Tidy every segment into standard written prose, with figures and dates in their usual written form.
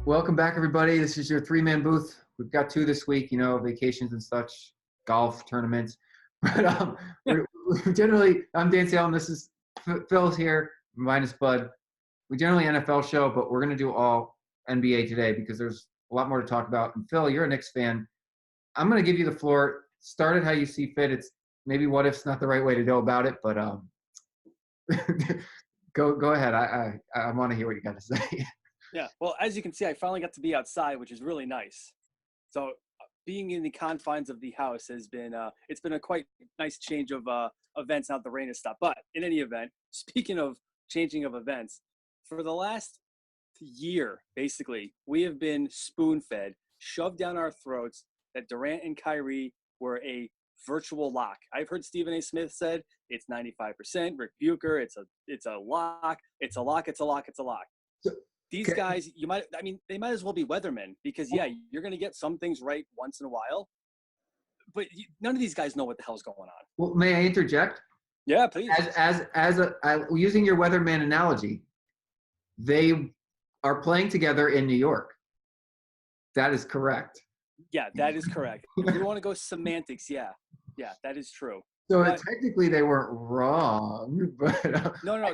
Welcome back, everybody. This is your three-man booth. We've got two this week, vacations and such, golf tournaments. But we're generally, I'm Dan Salem. This is Phil's here, minus Bud. We generally NFL show, but we're going to do all NBA today because there's a lot more to talk about. And Phil, you're a Knicks fan. I'm going to give you the floor. Start it how you see fit. It's maybe what if's not the right way to go about it, but go ahead. I want to hear what you got to say. Yeah, well, as you can see, I finally got to be outside, which is really nice. So being in the confines of the house has been it's been a quite nice change of events. Now the rain has stopped. But in any event, speaking of changing of events, for the last year, basically, we have been spoon-fed, shoved down our throats that Durant and Kyrie were a virtual lock. I've heard Stephen A. Smith said it's 95%. Rick Bucher, it's a lock. It's a lock. It's a lock. It's a lock. These guys, they might as well be weathermen because, yeah, you're going to get some things right once in a while, but none of these guys know what the hell's going on. Well, may I interject? Yeah, please. Using your weatherman analogy, they are playing together in New York. That is correct. Yeah, that is correct. If you want to go semantics, yeah, that is true. So technically, they weren't wrong, but no,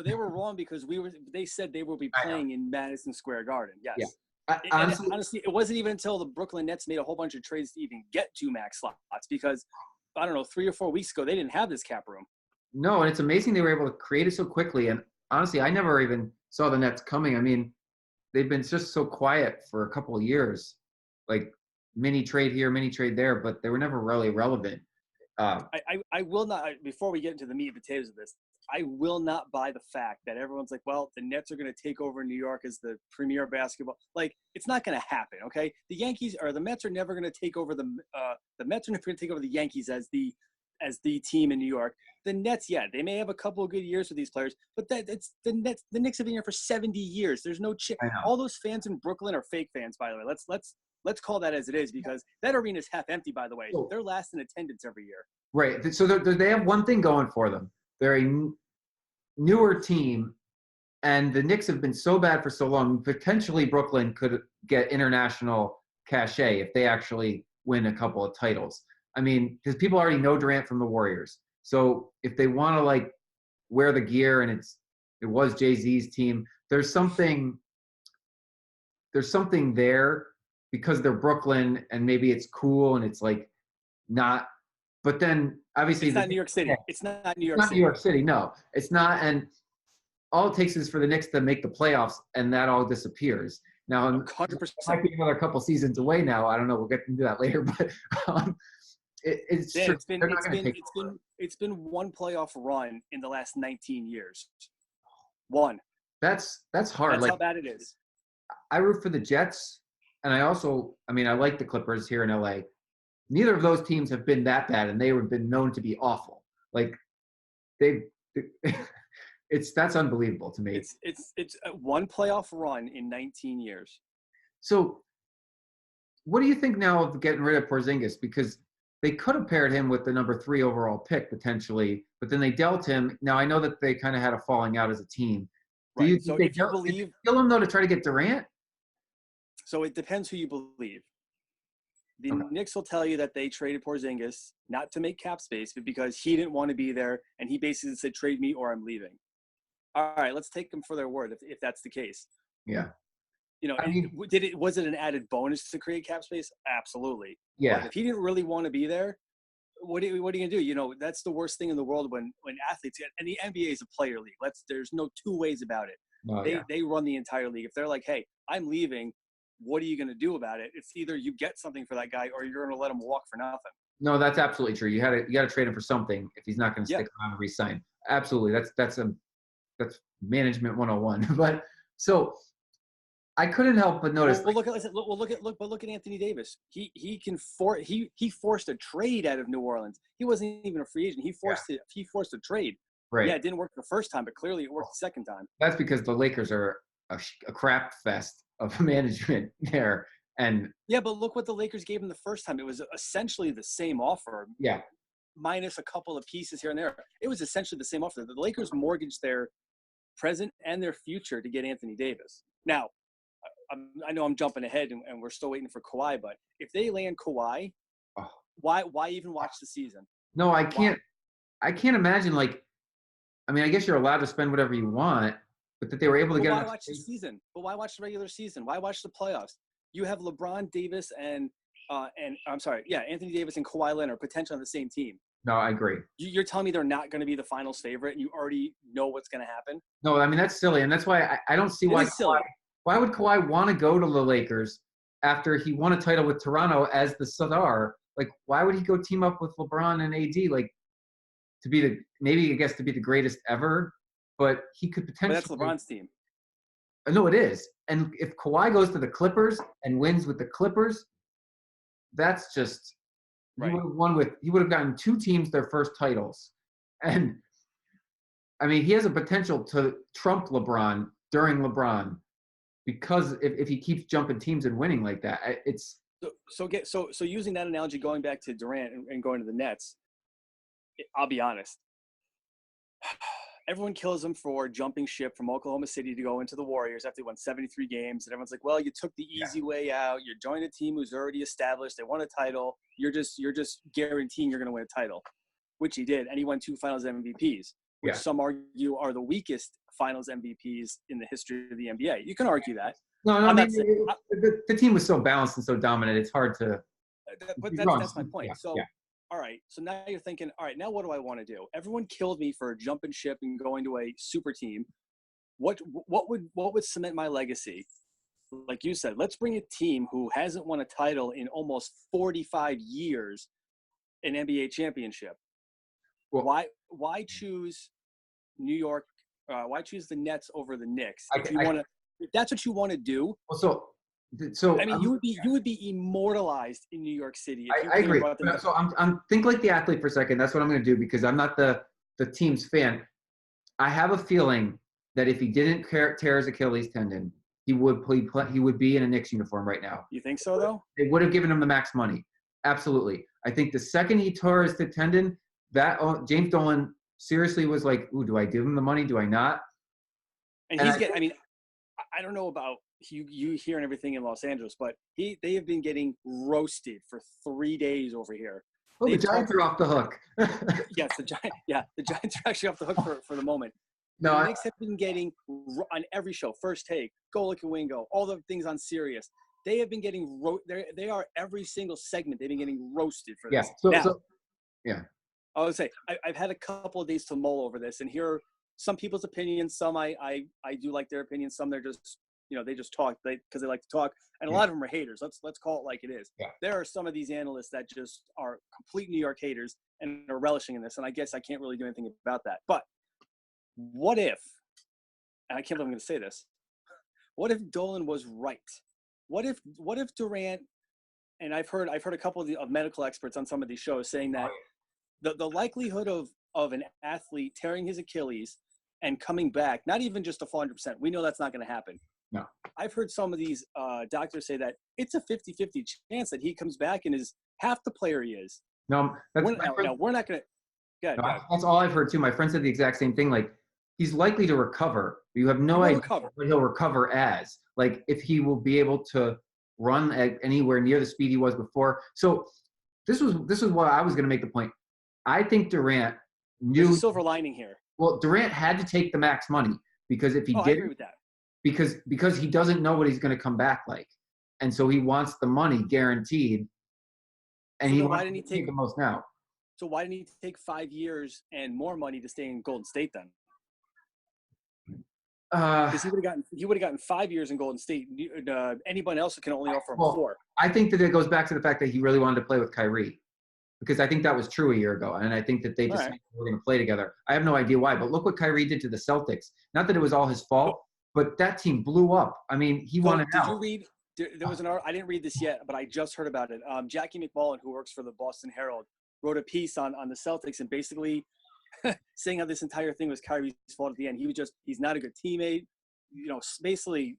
they were wrong because they said they will be playing in Madison Square Garden. Yes. Yeah. Honestly, it wasn't even until the Brooklyn Nets made a whole bunch of trades to even get two max slots because, I don't know, 3 or 4 weeks ago, they didn't have this cap room. No, and it's amazing they were able to create it so quickly. And honestly, I never even saw the Nets coming. I mean, they've been just so quiet for a couple of years, like mini trade here, mini trade there, but they were never really relevant. I will not, before we get into the meat and potatoes of this, I will not buy the fact that everyone's like, well, the Nets are going to take over New York as the premier basketball. Like, it's not going to happen, okay? The Mets are never going to take over the Mets are never going to take over the Yankees as the team in New York. The Nets, yeah, they may have a couple of good years with these players, but it's the Nets. The Knicks have been here for 70 years. There's no all those fans in Brooklyn are fake fans, by the way. Let's call that as it is because that arena is half empty, by the way. They're last in attendance every year. Right. So they have one thing going for them. They're a newer team, and the Knicks have been so bad for so long. Potentially Brooklyn could get international cachet if they actually win a couple of titles. I mean, because people already know Durant from the Warriors. So if they want to, wear the gear and it was Jay-Z's team, there's something there because they're Brooklyn and maybe it's cool and it's not. But then obviously it's not New York City. Yeah. It's not New York City. City. New York City. No, it's not. And all it takes is for the Knicks to make the playoffs, and that all disappears. Now, 100%. It might be another couple seasons away now. I don't know. We'll get into that later. But it's been one playoff run in the last 19 years. One. That's hard. That's how bad it is. I root for the Jets, and I like the Clippers here in LA. Neither of those teams have been that bad, and they have been known to be awful. That's unbelievable to me. It's one playoff run in 19 years. So, what do you think now of getting rid of Porzingis? Because they could have paired him with the number 3 overall pick potentially, but then they dealt him. Now I know that they kind of had a falling out as a team. Do you think they kill him though to try to get Durant? So it depends who you believe. The Knicks will tell you that they traded Porzingis not to make cap space, but because he didn't want to be there, and he basically said, "Trade me or I'm leaving." All right, let's take them for their word if that's the case. Yeah. Was it an added bonus to create cap space? Absolutely. Yeah. But if he didn't really want to be there, what are you going to do? That's the worst thing in the world when athletes get – and the NBA is a player league. There's no two ways about it. They run the entire league. If they're like, hey, I'm leaving, what are you going to do about it? It's either you get something for that guy or you're going to let him walk for nothing. No, that's absolutely true. You got to trade him for something if he's not going to stick around and re-sign. Absolutely. That's management 101. But so – I couldn't help but notice. Look at Anthony Davis. He forced a trade out of New Orleans. He wasn't even a free agent. He forced a trade. Right. Yeah, it didn't work the first time, but clearly it worked the second time. That's because the Lakers are a crap fest of management there. And yeah, but look what the Lakers gave him the first time. It was essentially the same offer. Yeah. Minus a couple of pieces here and there. It was essentially the same offer. The Lakers mortgaged their present and their future to get Anthony Davis. Now, I know I'm jumping ahead and we're still waiting for Kawhi, but if they land Kawhi, Oh. why even watch the season? No, I Why? can't. I can't imagine. Like, I mean, I guess you're allowed to spend whatever you want, but that they were able to But get. why watch the season? But why watch the regular season? Why watch the playoffs? You have LeBron Davis and Anthony Davis and Kawhi Leonard potentially on the same team. No, I agree. You're telling me they're not going to be the finals favorite, and you already know what's going to happen? No, I mean that's silly, and that's why I don't see why. Why would Kawhi want to go to the Lakers after he won a title with Toronto as the star? Like, why would he go team up with LeBron and AD? Like, to be the greatest ever, but he could potentially. But that's LeBron's team. No, it is. And if Kawhi goes to the Clippers and wins with the Clippers, that's just right. He would have gotten 2 teams their first titles. And I mean, he has a potential to trump LeBron during LeBron because if he keeps jumping teams and winning like that, it's so using that analogy, going back to Durant and going to the Nets, I'll be honest. Everyone kills him for jumping ship from Oklahoma City to go into the Warriors after they won 73 games. And everyone's like, well, you took the easy way out. You're joining a team who's already established. They won a title. You're just guaranteeing you're going to win a title, which he did. And he won 2 finals MVPs, which some argue are the weakest finals MVPs in the history of the NBA. You can argue that. No, I mean, the team was so balanced and so dominant. It's hard to. But that's my point. All right, so now you're thinking, all right, now what do I want to do? Everyone killed me for jumping ship and going to a super team. What would cement my legacy? Like you said, let's bring a team who hasn't won a title in almost 45 years, an NBA championship. Well, why choose New York? Why choose the Nets over the Knicks? If that's what you want to do. So I mean, you would be immortalized in New York City. If I agree. So I'm think like the athlete for a second. That's what I'm going to do because I'm not the team's fan. I have a feeling that if he didn't tear his Achilles tendon, he would be in a Knicks uniform right now. You think so, though? They would have given him the max money. Absolutely. I think the second he tore his tendon, James Dolan seriously was like, "Ooh, do I give him the money? Do I not?" And he's getting. I mean, I don't know about you hearing everything in Los Angeles, but they have been getting roasted for 3 days over here. Oh, the Giants are off the hook. Yes, the Giants are actually off the hook for the moment. No, the Knicks have been getting on every show, First Take, Go Look at Wingo, all the things on Sirius. They have been getting they are every single segment. They've been getting roasted for this. Yeah. I would say I've had a couple of days to mull over this and hear some people's opinions. Some I do like their opinions. Some they're just they just talk because they like to talk, and a lot of them are haters. Let's call it like it is. Yeah. There are some of these analysts that just are complete New York haters and are relishing in this, and I guess I can't really do anything about that. But what if? And I can't believe I'm going to say this. What if Dolan was right? What if Durant? And I've heard a couple of medical experts on some of these shows saying that the likelihood of an athlete tearing his Achilles and coming back, not even just a 400%, we know that's not going to happen. No. I've heard some of these doctors say that it's a 50-50 chance that he comes back and is half the player he is. No, we're not going to. That's all I've heard too. My friend said the exact same thing. Like, he's likely to recover. You have no idea what he'll recover as. Like, if he will be able to run at anywhere near the speed he was before. So this was why I was going to make the point. I think Durant knew. There's a silver lining here. Well, Durant had to take the max money because if he didn't, I agree with that. Because he doesn't know what he's going to come back like, and so he wants the money guaranteed. And so why didn't he take the most now? So why didn't he take 5 years and more money to stay in Golden State then? Because he would have gotten 5 years in Golden State. Anyone else can only offer him 4. I think that it goes back to the fact that he really wanted to play with Kyrie, because I think that was true a year ago, and I think that they just were going to play together. I have no idea why, but look what Kyrie did to the Celtics. Not that it was all his fault, but that team blew up. I mean, he wanted out. Did you read? There was an article. I didn't read this yet, but I just heard about it. Jackie McMullen, who works for the Boston Herald, wrote a piece on the Celtics and basically saying how this entire thing was Kyrie's fault at the end. He's not a good teammate. Basically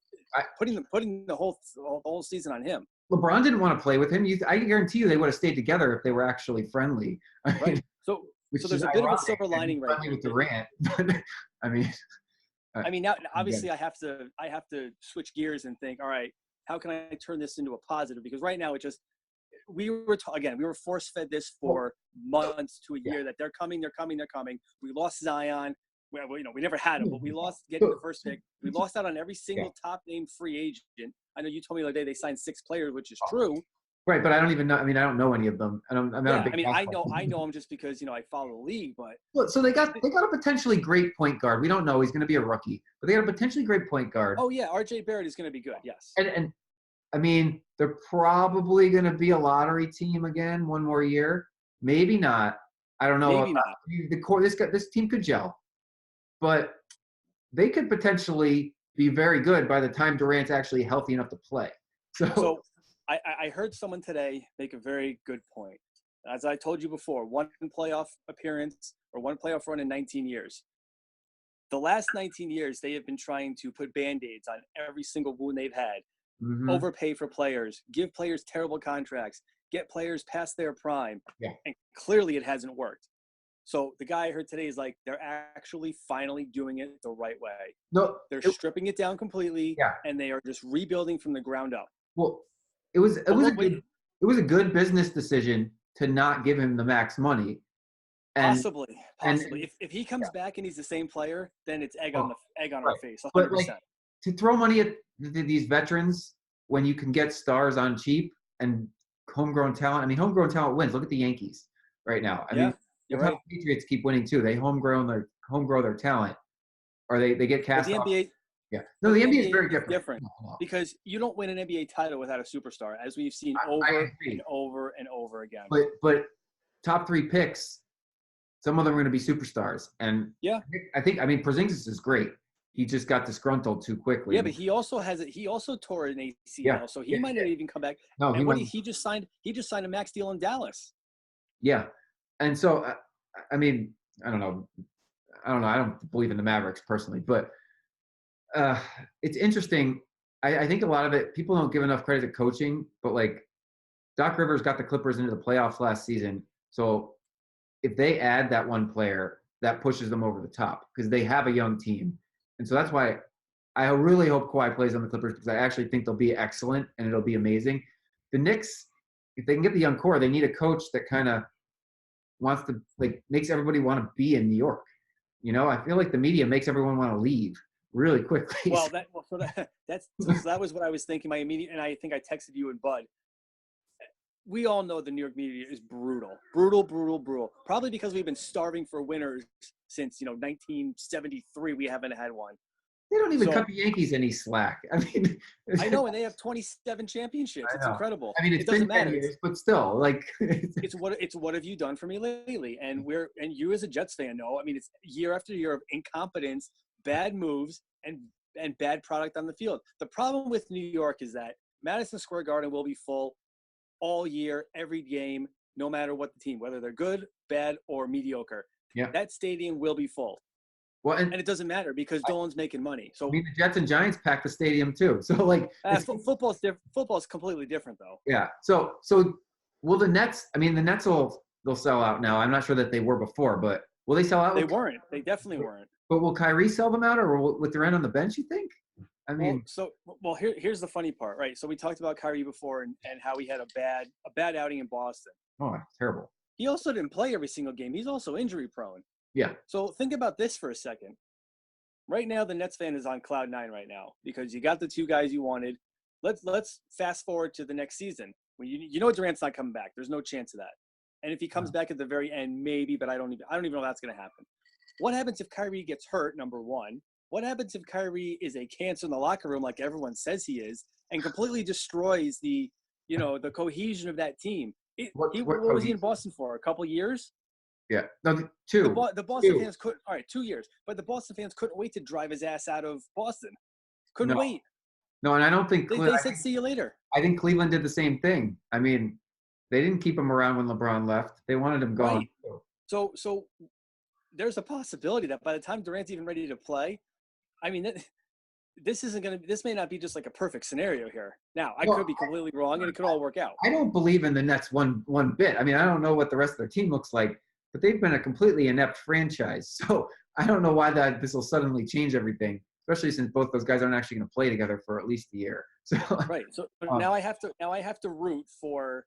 putting the whole season on him. LeBron didn't want to play with him. I guarantee you they would have stayed together if they were actually friendly. Right. So there's a bit of a silver lining right here. With Durant. I mean, now obviously I have to switch gears and think, all right, how can I turn this into a positive? Because right now we were force fed this for months to a year that they're coming. We lost Zion. We never had him, but we lost getting the first pick. We lost out on every single top name free agent. I know you told me the other day they signed 6 players, which is true. Right, but I don't even know. I mean, I don't know any of them. I'm not a big I know them just because I follow the league. But well, so they got a potentially great point guard. We don't know, he's going to be a rookie, but they got a potentially great point guard. Oh yeah, R.J. Barrett is going to be good. Yes. And I mean, they're probably going to be a lottery team again one more year. Maybe not. I don't know. Maybe not. The core. This team could gel, but they could potentially be very good by the time Durant's actually healthy enough to play. So I heard someone today make a very good point. As I told you before, one playoff appearance or one playoff run in 19 years. The last 19 years, they have been trying to put Band-Aids on every single wound they've had, overpay for players, give players terrible contracts, get players past their prime. Yeah. And clearly it hasn't worked. So the guy I heard today is like, they're actually finally doing it the right way. No, they're stripping it down completely, and they are just rebuilding from the ground up. Well, it was a good business decision to not give him the max money. And, possibly. If he comes back and he's the same player, then it's egg on our face. 100%. But to throw money at these veterans when you can get stars on cheap and homegrown talent. I mean, homegrown talent wins. Look at the Yankees right now. I mean, the Patriots keep winning too. They homegrow their talent, or they get cast off. Yeah. No, the NBA is very different. Because you don't win an NBA title without a superstar, as we've seen over and over and over again. But top 3 picks, some of them are going to be superstars. And I mean, Porzingis is great. He just got disgruntled too quickly. Yeah, but he also tore an ACL, so he might not even come back. No, he just signed a max deal in Dallas. Yeah. And so, I mean, I don't know. I don't believe in the Mavericks personally, but it's interesting. I think a lot of it, people don't give enough credit to coaching, but like Doc Rivers got the Clippers into the playoffs last season. So if they add that one player, that pushes them over the top because they have a young team. And so that's why I really hope Kawhi plays on the Clippers, because I actually think they'll be excellent and it'll be amazing. The Knicks, if they can get the young core, they need a coach that kind of wants to, like, makes everybody want to be in New York. I feel like the media makes everyone want to leave really quickly. Well, that was what I was thinking. And I think I texted you and Bud. We all know the New York media is brutal. Probably because we've been starving for winners since 1973. We haven't had one. They don't even cut the Yankees any slack. I mean, I know, and they have 27 championships. It's incredible. I mean, it doesn't matter. Years, but still, like, it's what have you done for me lately? And you as a Jets fan know. I mean, it's year after year of incompetence, bad moves, and bad product on the field. The problem with New York is that Madison Square Garden will be full all year, every game, no matter what the team, whether they're good, bad, or mediocre. Yeah. That stadium will be full. Well, and it doesn't matter because Dolan's making money. So I mean, the Jets and Giants pack the stadium too. So like, football's different. Football's completely different though. Yeah. So will the Nets? I mean, the Nets they'll sell out now. I'm not sure that they were before, but will they sell out? They weren't. They definitely weren't. But will Kyrie sell them out, or with Durant on the bench? You think? I mean, here's the funny part, right? So we talked about Kyrie before and how he had a bad outing in Boston. Oh, terrible. He also didn't play every single game. He's also injury prone. Yeah. So think about this for a second. Right now, the Nets fan is on cloud 9 right now because you got the 2 guys you wanted. Let's fast forward to the next season. When Durant's not coming back. There's no chance of that. And if he comes back at the very end, maybe, but I don't even know if that's going to happen. What happens if Kyrie gets hurt, number one? What happens if Kyrie is a cancer in the locker room like everyone says he is and completely destroys the cohesion of that team? What was he in Boston for? A couple years? Yeah. No, 2. The Boston fans couldn't – all right, 2 years. But the Boston fans couldn't wait to drive his ass out of Boston. Couldn't wait. No, and I don't think – They said see you later. I think Cleveland did the same thing. I mean, they didn't keep him around when LeBron left. They wanted him gone. Right. So there's a possibility that by the time Durant's even ready to play, I mean, this may not be just like a perfect scenario here. Now, I could be completely wrong, and it could all work out. I don't believe in the Nets one bit. I mean, I don't know what the rest of their team looks like, but they've been a completely inept franchise. So I don't know why this will suddenly change everything. especially since both those guys aren't actually going to play together for at least a year. So Right. So but um, now I have to root for,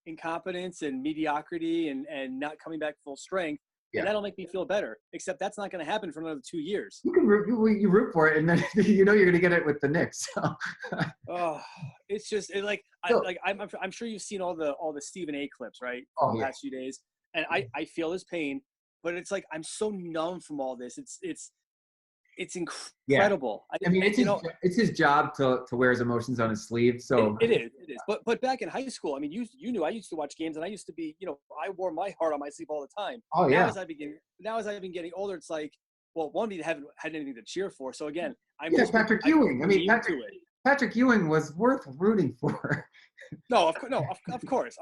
incompetence and mediocrity and not coming back full strength. And yeah, that'll make me feel better. Except that's not going to happen for another 2 years. you root for it, and then you're going to get it with the Knicks. So, Oh, it's just so I'm sure you've seen all the Stephen A clips, right, from oh the yeah, past few days, and I feel his pain, but it's like I'm so numb from all this. It's yeah. incredible. I mean, it's his job to wear his emotions on his sleeve. So it is. But back in high school, I mean, you knew I used to watch games, and I used to be, I wore my heart on my sleeve all the time. oh Now yeah, as I've been getting older, it's like, well, one, we haven't had anything to cheer for. So again, yeah. Patrick Ewing. I mean, to it. Patrick Ewing was worth rooting for. No, of course.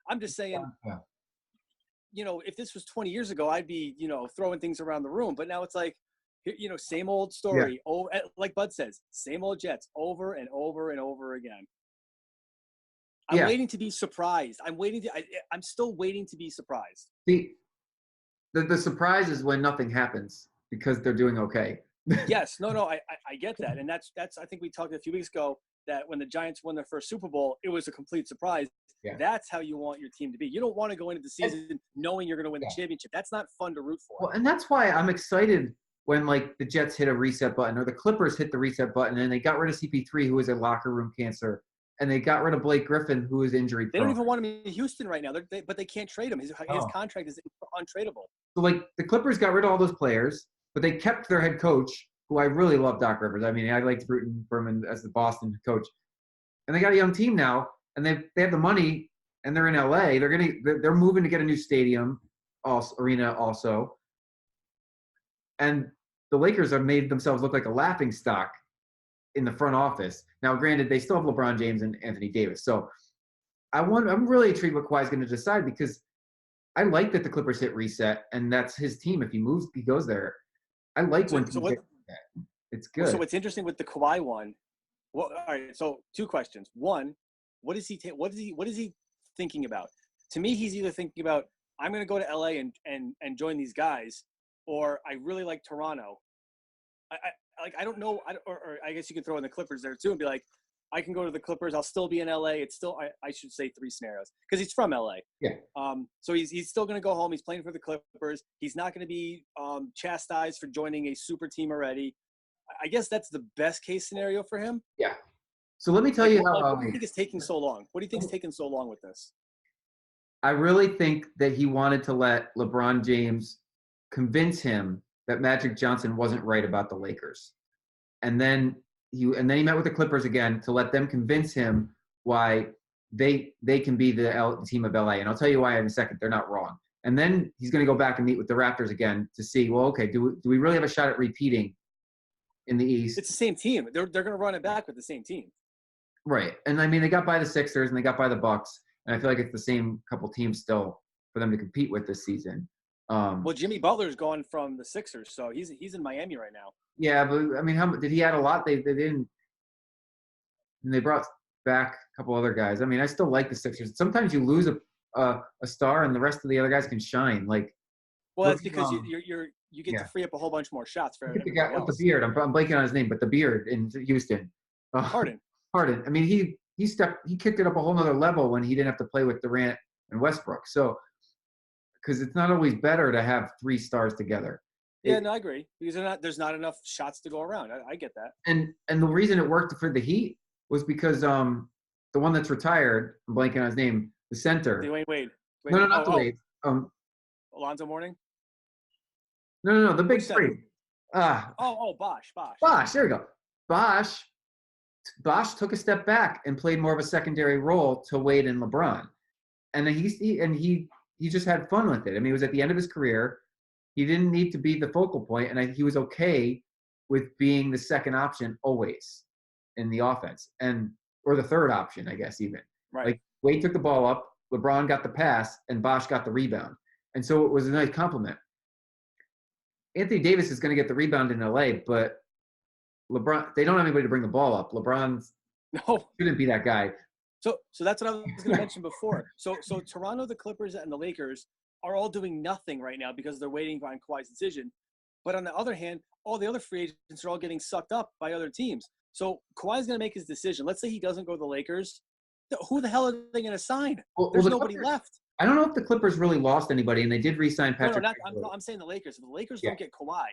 I'm just saying, Yeah. if this was 20 years ago, I'd be, throwing things around the room. But now it's like, same old story. Oh, like Bud says, same old Jets over and over and over again. I'm waiting to be surprised. I'm still waiting to be surprised. The surprise is when nothing happens because they're doing okay. Yes, no, I get that, and that's I think we talked a few weeks ago that when the Giants won their first Super Bowl, it was a complete surprise. Yeah. That's how you want your team to be. You don't want to go into the season knowing you're going to win the championship. That's not fun to root for. Well, and that's why I'm excited when like the Jets hit a reset button or the Clippers hit the reset button and they got rid of CP3, who was a locker room cancer, and they got rid of Blake Griffin, who is injury prone. They don't even want him in Houston right now, but they can't trade him. His contract is untradeable. So like the Clippers got rid of all those players, but they kept their head coach, who I really love, Doc Rivers. I mean, I liked rooting for him as the Boston coach. And they got a young team now, and they have the money, and they're in LA. They're moving to get a new stadium, arena also. And the Lakers have made themselves look like a laughing stock in the front office. Now, granted, they still have LeBron James and Anthony Davis. So I'm really intrigued what Kawhi's going to decide, because I like that the Clippers hit reset, and that's his team. If he moves, he goes there. I like when teams hit reset. It's good. So what's interesting with the Kawhi one? Well, all right. So 2 questions. One, what is he thinking about? To me, he's either thinking about, I'm going to go to LA and join these guys, or I really like Toronto. I don't know. Or I guess you could throw in the Clippers there too and be like, I can go to the Clippers. I'll still be in LA. It's still, I should say 3 scenarios, because he's from LA. Yeah. So he's still going to go home. He's playing for the Clippers. He's not going to be chastised for joining a super team already. I guess that's the best case scenario for him. Yeah. So let me tell you how. What do you think is taking so long? What do you think is taking so long with this? I really think that he wanted to let LeBron James convince him that Magic Johnson wasn't right about the Lakers. And then he met with the Clippers again to let them convince him why they can be the team of LA. And I'll tell you why in a second. They're not wrong. And then he's going to go back and meet with the Raptors again to see, well, okay, do we really have a shot at repeating in the East? It's the same team. They're going to run it back with the same team. Right. And I mean, they got by the Sixers and they got by the Bucks. And I feel like it's the same couple teams still for them to compete with this season. Well, Jimmy Butler's gone from the Sixers, so he's in Miami right now. Yeah, but I mean, how did he add a lot? They didn't. And they brought back a couple other guys. I mean, I still like the Sixers. Sometimes you lose a star, and the rest of the other guys can shine. Like, well, that's because you get to free up a whole bunch more shots for the guy with the beard. I'm blanking on his name, but the beard in Houston. Harden. I mean, he kicked it up a whole nother level when he didn't have to play with Durant and Westbrook. So, because it's not always better to have 3 stars together. Yeah, no, I agree. Because there's not enough shots to go around. I get that. And the reason it worked for the Heat was because the one that's retired, I'm blanking on his name, the center. Dwayne Wade. No, not Wade. Alonzo Mourning? No, the big 3. Bosh. Bosh, there we go. Bosh took a step back and played more of a secondary role to Wade and LeBron. And then he just had fun with it. I mean, he was at the end of his career. He didn't need to be the focal point, and he was okay with being the second option always in the offense, or the third option, I guess, even. Right. Like, Wade took the ball up, LeBron got the pass, and Bosh got the rebound. And so it was a nice compliment. Anthony Davis is going to get the rebound in LA, but LeBron, they don't have anybody to bring the ball up. LeBron shouldn't be that guy. So that's what I was going to mention before. So Toronto, the Clippers, and the Lakers are all doing nothing right now because they're waiting on Kawhi's decision. But on the other hand, all the other free agents are all getting sucked up by other teams. So Kawhi's going to make his decision. Let's say he doesn't go to the Lakers. Who the hell are they going to sign? There's nobody left. I don't know if the Clippers really lost anybody, and they did re-sign No, Patrick. I'm saying the Lakers. If the Lakers don't get Kawhi,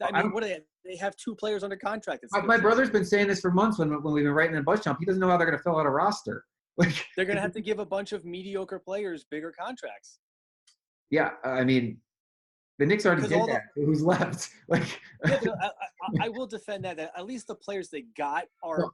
I mean, what do they have 2 players under contract. My brother's been saying this for months when we've been writing in BuzzChomp. He doesn't know how they're going to fill out a roster. Like they're going to have to give a bunch of mediocre players bigger contracts. Yeah, I mean, the Knicks already did that. Who's left? Like, I will defend that at least the players they got are,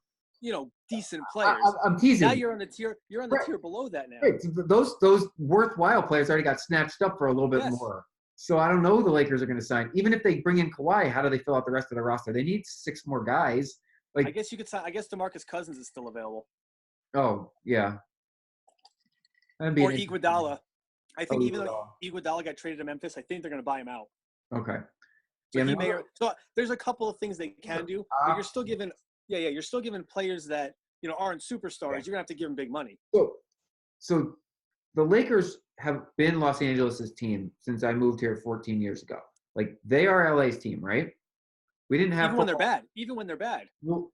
decent players. I'm teasing. Now you're on the tier. You're on the tier below that now. Right. Those worthwhile players already got snatched up for a little bit more. So I don't know who the Lakers are going to sign. Even if they bring in Kawhi, how do they fill out the rest of the roster? They need 6 more guys. Like, I guess you could sign. I guess DeMarcus Cousins is still available. Oh yeah. Or Iguodala. I think even though Iguodala got traded to Memphis, I think they're going to buy him out. Okay. So, so there's a couple of things they can do, but you're still giving, you're still giving players that aren't superstars. You're gonna have to give them big money. So the Lakers have been Los Angeles' team since I moved here 14 years ago. Like they are LA's team, right? We didn't have even when they're bad. Even when they're bad. Well,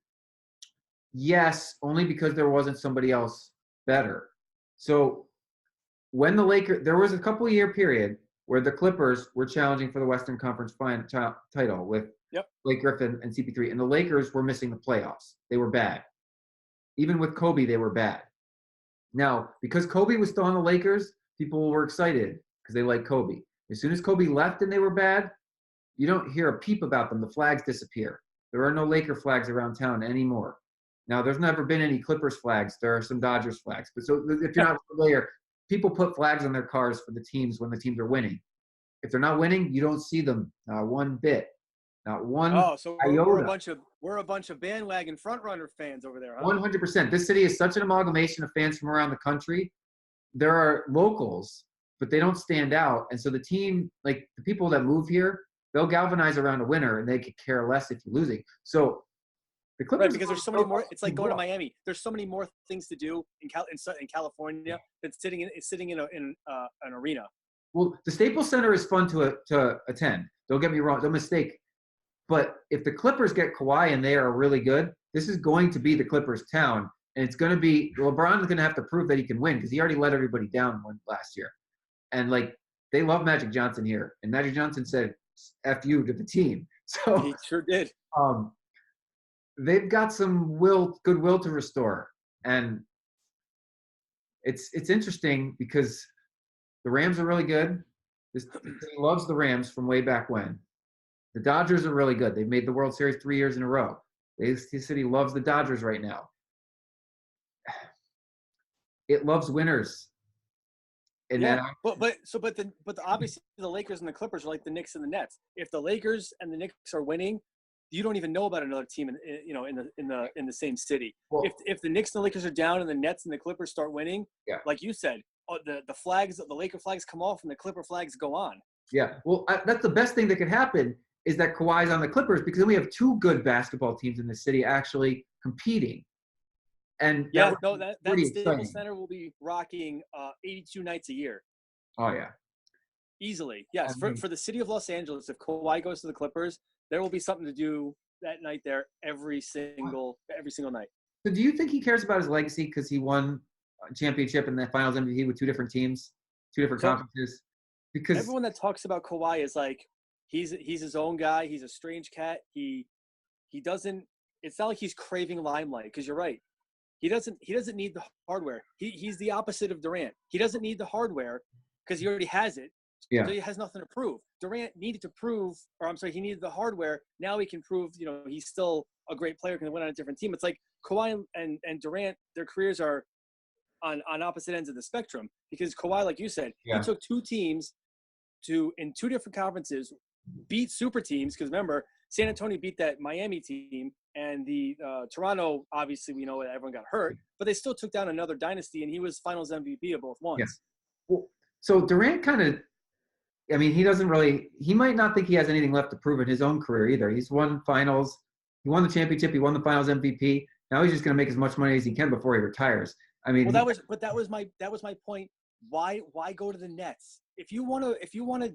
yes, only because there wasn't somebody else better. So when the Lakers, there was a couple-year period where the Clippers were challenging for the Western Conference title with Blake Griffin and CP3, and the Lakers were missing the playoffs. They were bad. Even with Kobe, they were bad. Now, because Kobe was still on the Lakers, people were excited because they liked Kobe. As soon as Kobe left and they were bad, you don't hear a peep about them. The flags disappear. There are no Laker flags around town anymore. Now, there's never been any Clippers flags. There are some Dodgers flags. But so if you're not familiar, people put flags on their cars for the teams when the teams are winning. If they're not winning, you don't see them one bit, not one so iota. We're a bunch of bandwagon front-runner fans over there, huh? 100%. This city is such an amalgamation of fans from around the country. There are locals, but they don't stand out. And so the team, like the people that move here, they'll galvanize around a winner, and they could care less if you're losing. So the Clippers, right, because there's so many more. It's like going to Miami. There's so many more things to do in California than sitting in an arena. Well, the Staples Center is fun to attend. Don't get me wrong. Don't mistake. But if the Clippers get Kawhi and they are really good, this is going to be the Clippers' town, and it's going to be LeBron's going to have to prove that he can win because he already let everybody down last year. And like they love Magic Johnson here, and Magic Johnson said "F you" to the team. So he sure did. They've got some goodwill to restore, and it's interesting because the Rams are really good. This city loves the Rams from way back when. The Dodgers are really good. They've made the World Series 3 years in a row. This city loves the Dodgers right now. It loves winners. And but obviously the Lakers and the Clippers are like the Knicks and the Nets. If the Lakers and the Knicks are winning, you don't even know about another team in the same city. Well, if the Knicks and the Lakers are down and the Nets and the Clippers start winning, like you said, the flags, the Laker flags come off and the Clipper flags go on. Yeah, well, that's the best thing that could happen is that Kawhi's on the Clippers because then we have 2 good basketball teams in the city actually competing. And that Staples Center will be rocking 82 nights a year. Oh yeah, easily. Yes, for the city of Los Angeles, if Kawhi goes to the Clippers, there will be something to do that night there every single night. So do you think he cares about his legacy because he won a championship and the Finals MVP with 2 different teams, 2 different conferences? Because everyone that talks about Kawhi is like he's his own guy. He's a strange cat. He doesn't. It's not like he's craving limelight because you're right. He doesn't need the hardware. He's the opposite of Durant. He doesn't need the hardware because he already has it. Yeah. So he has nothing to prove. Durant needed to prove, he needed the hardware. Now he can prove, he's still a great player, can win on a different team. It's like Kawhi and Durant, their careers are on opposite ends of the spectrum because Kawhi, like you said, he took 2 teams in 2 different conferences, beat super teams. Because remember, San Antonio beat that Miami team, and the Toronto, obviously we know that everyone got hurt, but they still took down another dynasty, and he was Finals MVP of both ones. Yeah. Well, so Durant kind of, he might not think he has anything left to prove in his own career either. He's won Finals, he won the championship, he won the Finals MVP. Now he's just going to make as much money as he can before he retires. I mean, that was my point. Why go to the Nets? If you want to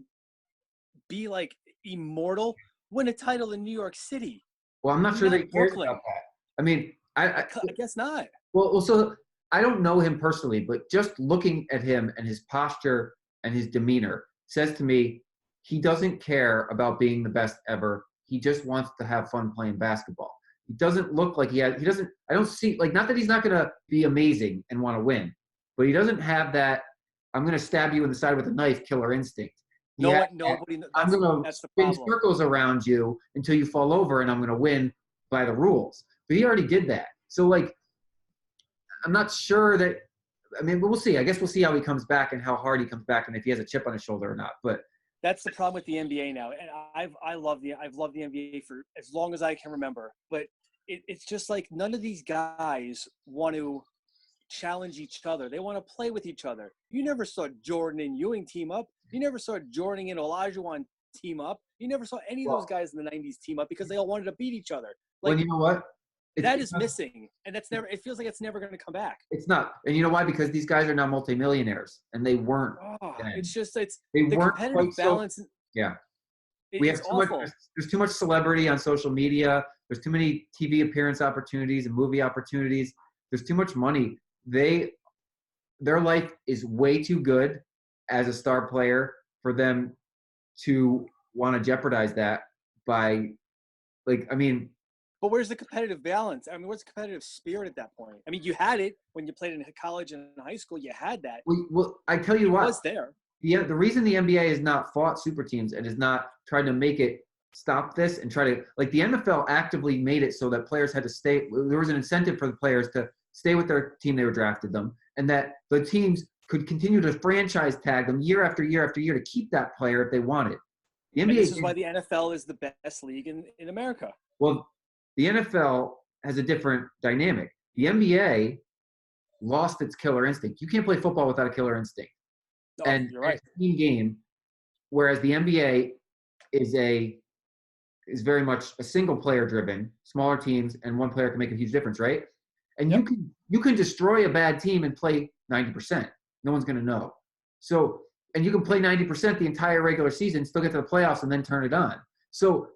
be like immortal, win a title in New York City. Well, I'm not sure Not they cared Brooklyn. about that. I mean, I guess not. well, so I don't know him personally, but just looking at him and his posture and his demeanor says to me he doesn't care about being the best ever. He just wants to have fun playing basketball. He doesn't look like he doesn't, I don't see, like, not that he's not going to be amazing and want to win, but he doesn't have that, I'm going to stab you in the side with a knife killer instinct. I'm going to spin circles around you until you fall over and I'm going to win by the rules. But he already did that. So, like, I'm not sure that, I mean, but we'll see. I guess we'll see how he comes back and how hard he comes back and if he has a chip on his shoulder or not. But that's the problem with the NBA now. And I've loved the NBA for as long as I can remember. But it's just like none of these guys want to challenge each other. They want to play with each other. You never saw Jordan and Ewing team up. You never saw Jordan and Olajuwon team up. You never saw any of those guys in the 90s team up because they all wanted to beat each other. Like, well, you know what? That is missing, and that's never. It feels like it's never going to come back. It's not, and you know why? Because these guys are now multimillionaires, and they weren't. Oh, then. it's just they the weren't competitive balance. So, yeah, we have too much. There's too much celebrity on social media. There's too many TV appearance opportunities and movie opportunities. There's too much money. Their life is way too good as a star player for them to want to jeopardize that by, like, I mean. But where's the competitive balance? I mean, where's the competitive spirit at that point? I mean, you had it when you played in college and in high school. You had that. Well, I tell you what. It was there. Yeah, the reason the NBA has not fought super teams and has not tried to make it stop this and try to, like, the NFL actively made it so that players had to stay. There was an incentive for the players to stay with their team they were drafted them, and that the teams could continue to franchise tag them year after year after year to keep that player if they wanted. The NBA. And this is why the NFL is the best league in America. Well, the NFL has a different dynamic. The NBA lost its killer instinct. You can't play football without a killer instinct. No, and you're right. It's a team game, whereas the NBA is very much a single player driven, smaller teams, and one player can make a huge difference, right? And you can destroy a bad team and play 90%. No one's going to know. So, and you can play 90% the entire regular season, still get to the playoffs, and then turn it on. So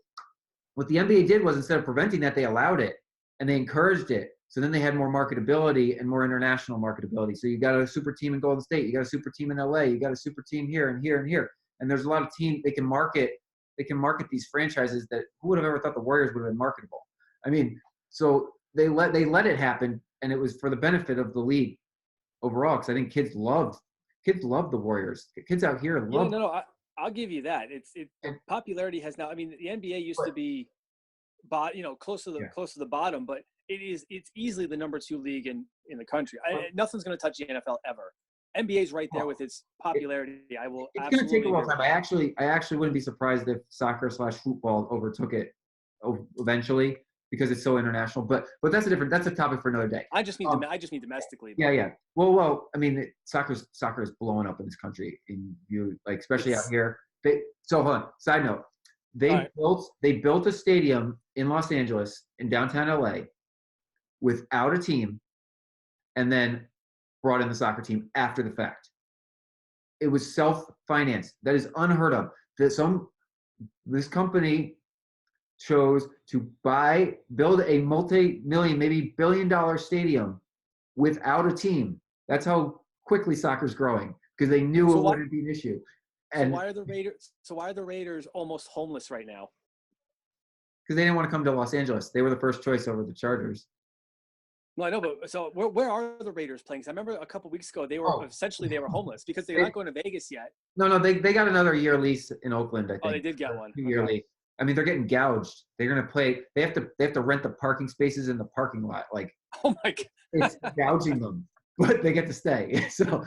what the NBA did was, instead of preventing that, they allowed it and they encouraged it. So then they had more marketability and more international marketability. So you got a super team in Golden State, you got a super team in LA, you got a super team here and here and here. And there's a lot of teams they can market these franchises that who would have ever thought the Warriors would have been marketable. I mean, so they let it happen, and it was for the benefit of the league overall, because I think kids love the Warriors. Kids out here love. Yeah, no, I'll give you that. Popularity has now. I mean, the NBA used to be, close to the bottom, but it's easily the number 2 league in the country. Nothing's going to touch the NFL ever. NBA's right there with its popularity. It's going to take a long time. I actually wouldn't be surprised if soccer/football overtook it eventually, because it's so international. But that's a topic for another day. I just mean domestically. Yeah. Well. I mean, soccer is blowing up in this country, especially out here. Hold on. Side note: they built a stadium in Los Angeles, in downtown LA, without a team, and then brought in the soccer team after the fact. It was self-financed. That is unheard of. This company chose to build a multi-million, maybe billion-dollar stadium without a team. That's how quickly soccer's growing, because they knew it wouldn't be an issue. And why are the Raiders almost homeless right now? Because they didn't want to come to Los Angeles. They were the first choice over the Chargers. No, I know, but so where are the Raiders playing? Because I remember a couple weeks ago they were homeless because they're not going to Vegas yet. No, they got another year lease in Oakland, I think. Oh, they did get one. 2-year lease. I mean, they're getting gouged. They're going to play. They have to rent the parking spaces in the parking lot. Like, oh my God, it's gouging them, but they get to stay. So,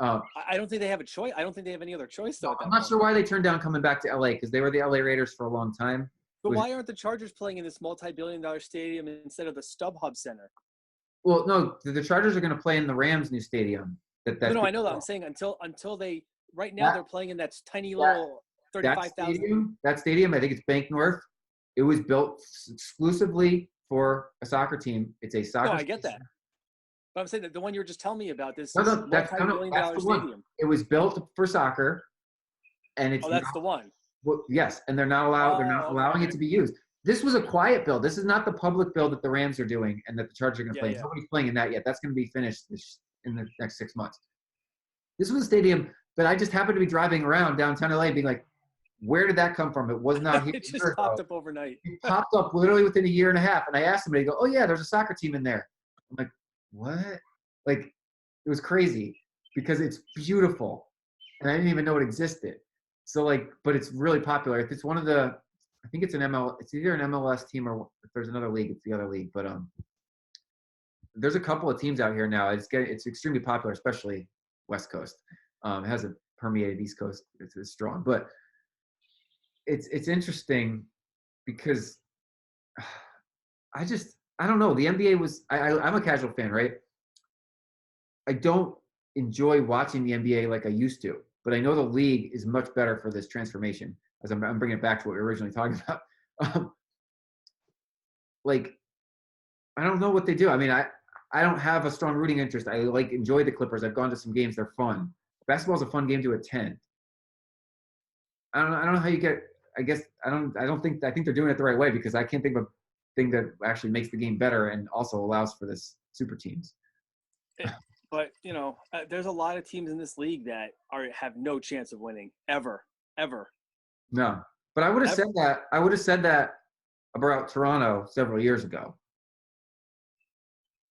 I don't think they have a choice. I don't think they have any other choice though. I'm not sure why they turned down coming back to LA, because they were the LA Raiders for a long time. But why aren't the Chargers playing in this multi-billion-dollar stadium instead of the StubHub Center? Well, no, the Chargers are going to play in the Rams' new stadium. No, I know that. I'm saying until they right now they're playing in that tiny little 35,000. That stadium, I think it's Bank North. It was built exclusively for a soccer team. It's a soccer. No, I get that. But I'm saying that the one you were just telling me about, this that's multi-billion-dollar the one. stadium. It was built for soccer, and it's that's the one. Well, yes, and they're not allowing it to be used. This was a quiet build. This is not the public build that the Rams are doing and that the Chargers are going to play. Yeah. Nobody's playing in that yet. That's going to be finished in the next 6 months. This was a stadium that I just happened to be driving around downtown LA being like, where did that come from? It was not here. It just popped up overnight. It popped up literally within a year and a half. And I asked somebody, oh, yeah, there's a soccer team in there. I'm like, what? Like, it was crazy because it's beautiful. And I didn't even know it existed. So, like, but it's really popular. If it's one of the, I think it's it's either an MLS team or if there's another league, it's the other league. But there's a couple of teams out here now. It's extremely popular, especially West Coast. It hasn't permeated East Coast. It's strong. But it's interesting because I don't know. The NBA was I'm a casual fan, right? I don't enjoy watching the NBA like I used to, but I know the league is much better for this transformation. As I'm bringing it back to what we were originally talking about. Like, I don't know what they do. I mean, I don't have a strong rooting interest. I enjoy the Clippers. I've gone to some games. They're fun. Basketball's a fun game to attend. I don't know how you get. I guess I think they're doing it the right way because I can't think of a thing that actually makes the game better and also allows for this super teams. But there's a lot of teams in this league that have no chance of winning ever. No, but I would have said that. I would have said that about Toronto several years ago.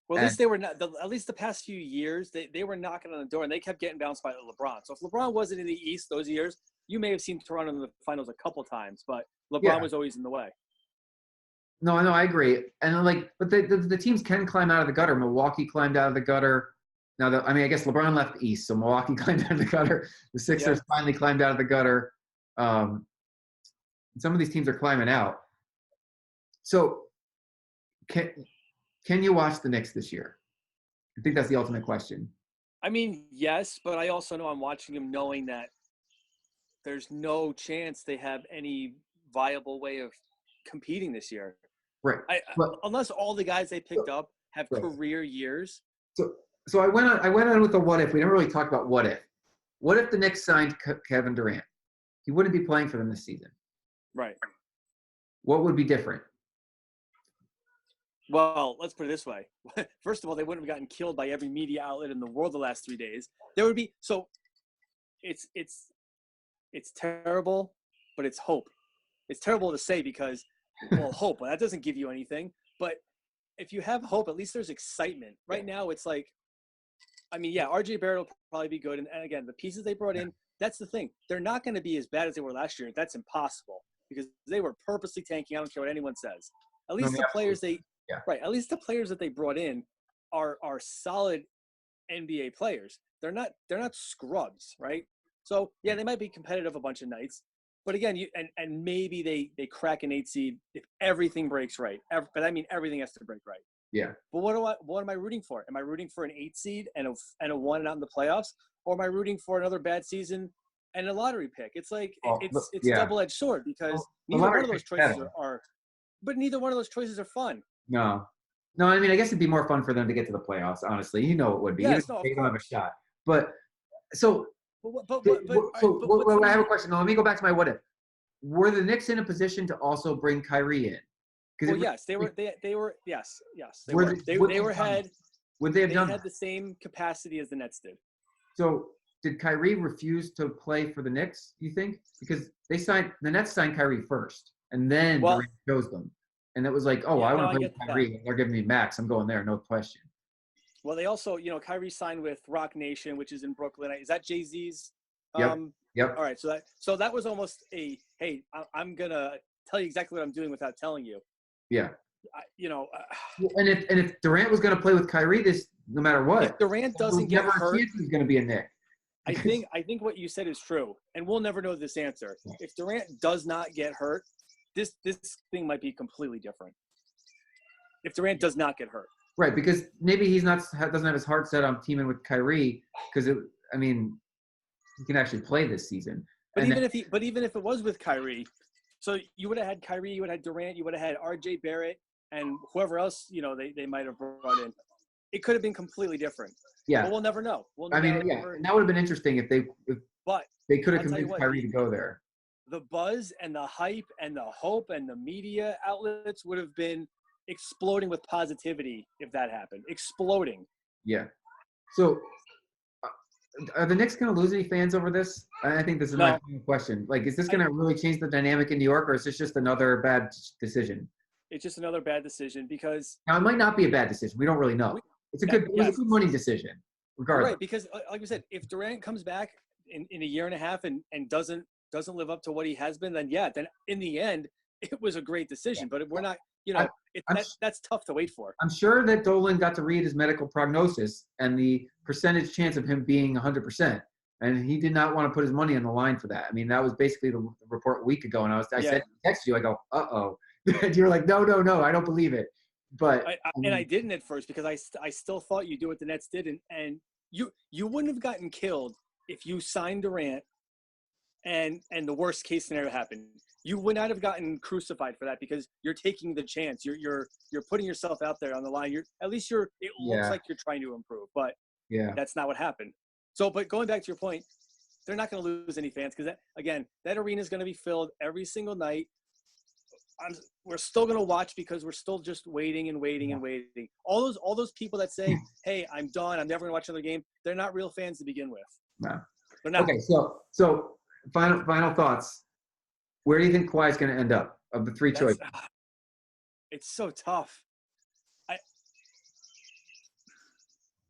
Well, at least they were not. At least the past few years, they were knocking on the door, and they kept getting bounced by LeBron. So if LeBron wasn't in the East those years, you may have seen Toronto in the finals a couple times, but LeBron was always in the way. No, I agree. And but the teams can climb out of the gutter. Milwaukee climbed out of the gutter. Now, I guess LeBron left the East, so Milwaukee climbed out of the gutter. The Sixers finally climbed out of the gutter. Some of these teams are climbing out. So, can you watch the Knicks this year? I think that's the ultimate question. I mean, yes, but I also know I'm watching them knowing that there's no chance they have any viable way of competing this year. Right. Unless all the guys they picked up have career years. So I went on with a what if. We never really talked about what if. What if the Knicks signed Kevin Durant? He wouldn't be playing for them this season. Right. What would be different? Well, let's put it this way. First of all, they wouldn't have gotten killed by every media outlet in the world the last 3 days. There would be it's terrible, but it's hope. It's terrible to say because, hope. Well, that doesn't give you anything. But if you have hope, at least there's excitement. Right now, it's like, RJ Barrett will probably be good. And again, the pieces they brought in, that's the thing. They're not going to be as bad as they were last year. That's impossible because they were purposely tanking. I don't care what anyone says. At least the players at least the players that they brought in are solid NBA players. They're not scrubs, right? So they might be competitive a bunch of nights, but again, and maybe they crack an 8 seed if everything breaks right. But I mean, everything has to break right. Yeah. But what am I rooting for? Am I rooting for an 8 seed and a 1 and out in the playoffs, or am I rooting for another bad season and a lottery pick? It's like it's a double-edged sword because neither one of those choices are. But neither one of those choices are fun. No. I mean, I guess it'd be more fun for them to get to the playoffs. Honestly, it would be. Yes, they don't have a shot. But so. But I have a question. Now, let me go back to my what if. Were the Knicks in a position to also bring Kyrie in? Well, yes, they were. Yes, they were. Would they have done? They had the same capacity as the Nets did. So, did Kyrie refuse to play for the Knicks? You think? Because the Nets signed Kyrie first, and then Durant chose them, and it was like, I want to play with Kyrie. They're giving me max. I'm going there, no question. Well, they also, Kyrie signed with Rock Nation, which is in Brooklyn. Is that Jay-Z's? Yep. All right, so that was almost hey, I'm gonna tell you exactly what I'm doing without telling you. Yeah. And if Durant was going to play with Kyrie, no matter what, if Durant doesn't get hurt, he's going to be a Knick. I think what you said is true, and we'll never know this answer. If Durant does not get hurt, this thing might be completely different. If Durant does not get hurt, right? Because maybe doesn't have his heart set on teaming with Kyrie because he can actually play this season. But even if it was with Kyrie, so you would have had Kyrie, you would have had Durant, you would have had RJ Barrett, and whoever else they might have brought in. It could have been completely different. Yeah, but we'll never know. And that would have been interesting if they could have convinced Kyrie to go there. the buzz and the hype and the hope and the media outlets would have been exploding with positivity if that happened. Exploding. Yeah. So, are the Knicks going to lose any fans over this? I think this is my No. final question. Like, is this going to really change the dynamic in New York, or is this just another bad decision? It's just another bad decision because Now, it might not be a bad decision. We don't really know. It was a good money decision, regardless. Right, because like we said, if Durant comes back in a year and a half and doesn't live up to what he has been, then then in the end, it was a great decision. But if we're not, that's tough to wait for. I'm sure that Dolan got to read his medical prognosis and the percentage chance of him being 100%. And he did not want to put his money on the line for that. I mean, that was basically the report a week ago. And I said, texted you, I go, uh-oh. And you're like, no, I don't believe it. But I didn't at first because I still thought you do what the Nets did. And you wouldn't have gotten killed if you signed Durant and the worst case scenario happened. You would not have gotten crucified for that because you're taking the chance. You're putting yourself out there on the line. It looks like you're trying to improve, but that's not what happened. So, but going back to your point, they're not going to lose any fans because that arena is going to be filled every single night. We're still going to watch because we're still just waiting and waiting and waiting. All those people that say, "Hey, I'm done. I'm never going to watch another game." They're not real fans to begin with. No. They're not. Okay, so final thoughts. Where do you think Kawhi is going to end up of the three choices? It's so tough.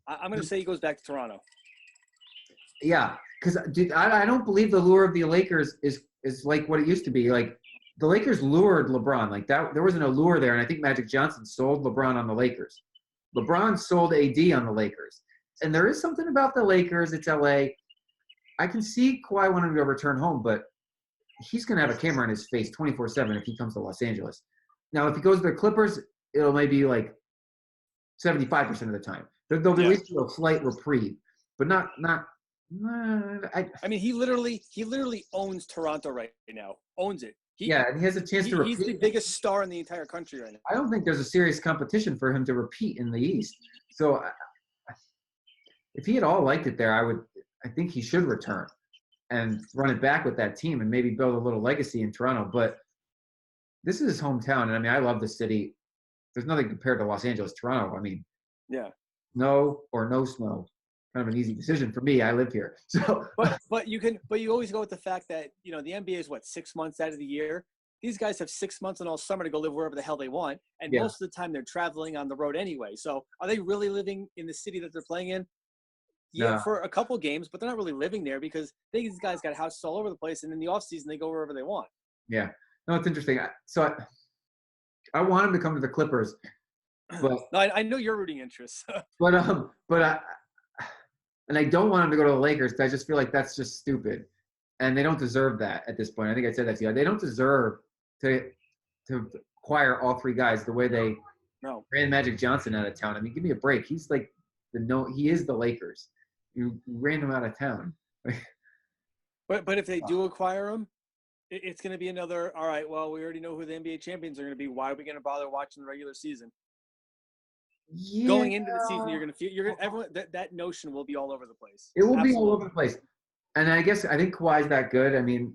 I'm going to say he goes back to Toronto. Yeah, because I don't believe the lure of the Lakers is like what it used to be. Like the Lakers lured LeBron like that. There wasn't a lure there, and I think Magic Johnson sold LeBron on the Lakers. LeBron sold AD on the Lakers, and there is something about the Lakers. It's LA. I can see Kawhi wanting to return home, but he's going to have a camera on his face 24/7 if he comes to Los Angeles. Now, if he goes to the Clippers, it'll maybe like 75% of the time. There'll be at least a slight reprieve, but not. I mean, he literally owns Toronto right now. Owns it. And he has a chance to repeat. He's the biggest star in the entire country right now. I don't think there's a serious competition for him to repeat in the East. So, if he had all liked it there, I think he should return and run it back with that team and maybe build a little legacy in Toronto. But this is his hometown, and I mean, I love the city. There's nothing compared to Los Angeles, Toronto. I mean, snow or no snow, kind of an easy decision for me. I live here, so. But you always go with the fact that the NBA is 6 months out of the year. These guys have 6 months and all summer to go live wherever the hell they want, and most of the time they're traveling on the road anyway. So are they really living in the city that they're playing in? Yeah, for a couple games, but they're not really living there because these guys got houses all over the place, and in the off season they go wherever they want. Yeah, no, it's interesting. So I want him to come to the Clippers, but no, I know your rooting interests. And I don't want him to go to the Lakers because I just feel like that's just stupid, and they don't deserve that at this point. I think I said that to you. They don't deserve to acquire all three guys the way they ran Magic Johnson out of town. I mean, give me a break. He's like he is the Lakers. You ran him out of town. But if they do acquire him, it's going to be another. All right, well, we already know who the NBA champions are going to be. Why are we going to bother watching the regular season? Yeah. Going into the season, everyone that notion will be all over the place. It will be all over the place, and I think Kawhi's that good. I mean,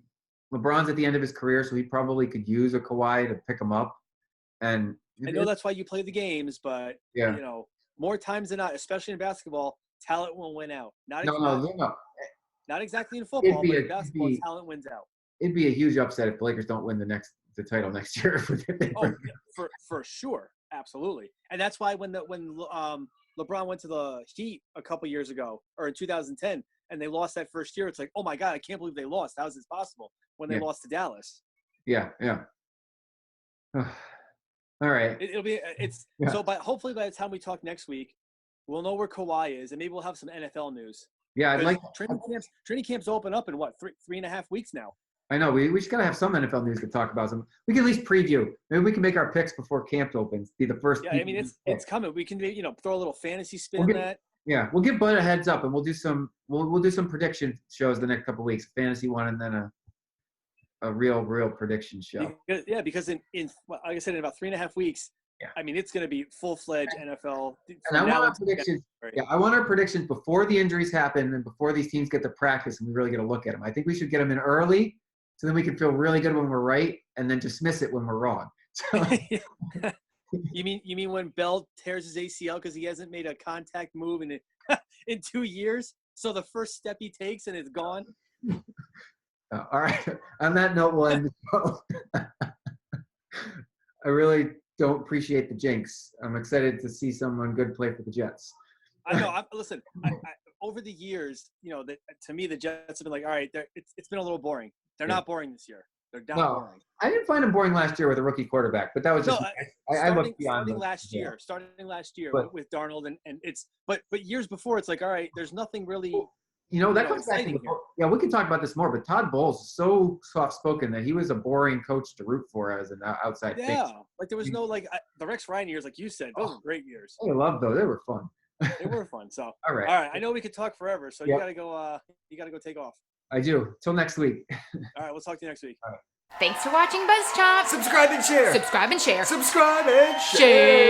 LeBron's at the end of his career, so he probably could use a Kawhi to pick him up. And I know that's why you play the games, but more times than not, especially in basketball, talent will win out. Not exactly in football, but in basketball, talent wins out. It'd be a huge upset if the Lakers don't win the title next year. For sure. Absolutely. And that's why when LeBron went to the Heat a couple years ago, or in 2010, and they lost that first year, it's like, oh my God, I can't believe they lost. How is this possible? When they lost to Dallas. Yeah. All right. So hopefully by the time we talk next week, we'll know where Kawhi is, and maybe we'll have some NFL news. Yeah, I'd like training camps open up in 3.5 weeks now. I know. We just gotta have some NFL news to talk about. We can at least preview. Maybe we can make our picks before camp opens. Be the first. Yeah, I mean it's coming. We can throw a little fantasy spin on that. Yeah, we'll give Bud a heads up, and we'll do some prediction shows the next couple of weeks. Fantasy one, and then a real prediction show. Because in like I said, in about 3.5 weeks. Yeah. I mean, it's going to be full-fledged NFL. And I want our predictions. I want our predictions before the injuries happen and before these teams get to practice and we really get a look at them. I think we should get them in early so then we can feel really good when we're right, and then dismiss it when we're wrong. So, You mean when Bell tears his ACL because he hasn't made a contact move in 2 years? So the first step he takes and it's gone. all right. On that note, we'll end the show. I really don't appreciate the jinx. I'm excited to see someone good play for the Jets. I know. Listen, over the years, to me, the Jets have been like, all right, it's been a little boring. They're not boring this year. They're not boring. I didn't find him boring last year with a rookie quarterback, but that was just I looked beyond starting last year with Darnold and it's but years before it's like, all right, there's nothing really that comes back to we can talk about this more, but Todd Bowles is so soft spoken that he was a boring coach to root for as an outside fan. Like there was no the Rex Ryan years, like you said, those were great years. I loved those. They were fun. They were fun. So all right. I know we could talk forever, so you gotta go take off. I do. Till next week. All right, we'll talk to you next week. Thanks for watching BuzzChomp. Subscribe and share. Subscribe and share. Subscribe and Share.